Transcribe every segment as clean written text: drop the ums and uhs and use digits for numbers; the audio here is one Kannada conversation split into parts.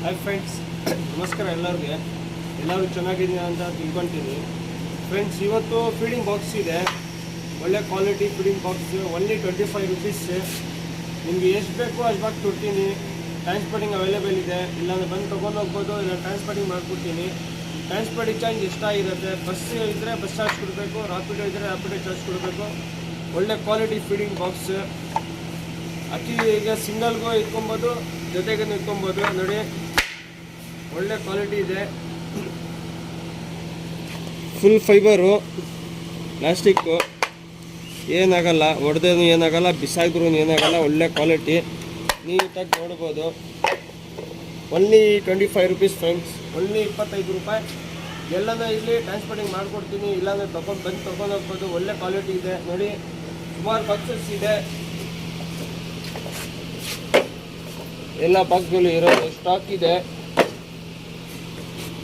ಹಾಯ್ ಫ್ರೆಂಡ್ಸ್, ನಮಸ್ಕಾರ ಎಲ್ಲರೂ ಚೆನ್ನಾಗಿದ್ದೀನಿ ಅಂತ ತಿಳ್ಕೊತೀನಿ. ಫ್ರೆಂಡ್ಸ್, ಇವತ್ತು ಫೀಡಿಂಗ್ ಬಾಕ್ಸ್ ಇದೆ, ಒಳ್ಳೆ quality feeding box, only 25 rupees. ನಿಮಗೆ ಎಷ್ಟು ಬೇಕೋ ಅಷ್ಟು ಬಾಕ್ಸ್ ಕೊಡ್ತೀನಿ. ಟ್ರಾನ್ಸ್ಪೋರ್ಟಿಂಗ್ ಅವೈಲೇಬಲ್ ಇದೆ, ಇಲ್ಲಾಂದರೆ ಬಂದು ತೊಗೊಂಡು ಹೋಗ್ಬೋದು, ಇಲ್ಲ ಟ್ರಾನ್ಸ್ಪೋರ್ಟಿಂಗ್ ಮಾಡಿಕೊಡ್ತೀನಿ. ಟ್ರಾನ್ಸ್ಪೋರ್ಟಿಂಗ್ ಚಾರ್ಜ್ ಎಷ್ಟಾಗಿರುತ್ತೆ, ಬಸ್ ಇದ್ದರೆ ಬಸ್ ಚಾರ್ಜ್ ಕೊಡಬೇಕು, ರಾಪಿಡೋ ಇದ್ದರೆ ರಾಪಿಡೋ ಚಾರ್ಜ್ ಕೊಡಬೇಕು. ಒಳ್ಳೆ ಕ್ವಾಲಿಟಿ ಫೀಡಿಂಗ್ ಬಾಕ್ಸ್ ಅಕ್ಕಿ ಈಗ ಸಿಂಗಲ್ಗೂ ಇಟ್ಕೊಬೋದು, ಜೊತೆಗೂ ಇಟ್ಕೊಬೋದು. ನೋಡಿ, ಒಳ್ಳೆ ಕ್ವಾಲಿಟಿ ಇದೆ, ಫುಲ್ ಫೈಬರು, ಪ್ಲಾಸ್ಟಿಕ್ಕು, ಏನಾಗಲ್ಲ, ಹೊಡೆದೇನು ಏನಾಗಲ್ಲ, ಬಿಸಾಕಿದ್ರೂ ಏನಾಗಲ್ಲ. ಒಳ್ಳೆ ಕ್ವಾಲಿಟಿ, ನೀಟಾಗಿ ನೋಡ್ಬೋದು. ಓನ್ಲಿ 25 ರುಪೀಸ್ ಫ್ರೆಂಡ್ಸ್, ಓನ್ಲಿ 25 ರೂಪಾಯಿ. ಎಲ್ಲನೂ ಇಲ್ಲಿ ಟ್ರಾನ್ಸ್ಪೋರ್ಟಿಂಗ್ ಮಾಡಿಕೊಡ್ತೀನಿ, ಇಲ್ಲಾಂದರೆ ಬಂದು ತೊಗೊಂಡು ಹೋಗ್ಬೋದು. ಒಳ್ಳೆ ಕ್ವಾಲಿಟಿ ಇದೆ. ನೋಡಿ, ಸುಮಾರು ಬಾಕ್ಸಸ್ ಇದೆ, ಎಲ್ಲ ಬಾಕ್ಸ್ಗಳು ಇರೋದು ಸ್ಟಾಕ್ ಇದೆ.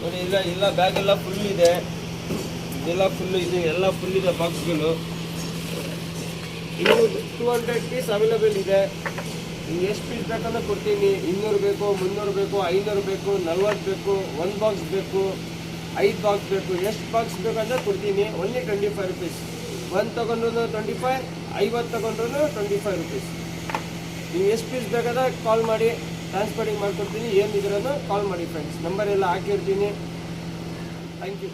ನೋಡಿ, ಇಲ್ಲ ಬ್ಯಾಗ್ ಎಲ್ಲ ಫುಲ್ ಇದೆ, ಇದೆಲ್ಲ ಫುಲ್ ಇದೆ, ಎಲ್ಲ ಫುಲ್ ಇದೆ ಬಾಕ್ಸ್ಗಳು. ಇನ್ನು 200 ಪೀಸ್ ಅವೈಲೇಬಲ್ ಇದೆ. ನಿಮ್ಗೆ ಎಷ್ಟು ಪೀಸ್ ಬೇಕಂದ್ರೆ ಕೊಡ್ತೀನಿ. 200 ಬೇಕು, 300 ಬೇಕು, 500 ಬೇಕು, 40 ಬೇಕು, 1 ಬಾಕ್ಸ್ ಬೇಕು, 5 ಬಾಕ್ಸ್ ಬೇಕು, ಎಷ್ಟು ಬಾಕ್ಸ್ ಬೇಕಂದ್ರೆ ಕೊಡ್ತೀನಿ. Only 25 rupees. 1 ತೊಗೊಂಡ್ರು 25, 50 ತೊಗೊಂಡ್ರು 25 ರುಪೀಸ್. ನೀವು ಎಷ್ಟು ಪೀಸ್ ಬೇಕಾದ್ರೆ ಕಾಲ್ ಮಾಡಿ, ಟ್ರಾನ್ಸ್ಪೋರ್ಟಿಂಗ್ ಮಾಡ್ಕೊಡ್ತೀನಿ. ಏನಿದ್ರೂ ಕಾಲ್ ಮಾಡಿ ಫ್ರೆಂಡ್ಸ್, ನಂಬರ್ ಎಲ್ಲ ಹಾಕಿರ್ತೀನಿ. Thank you.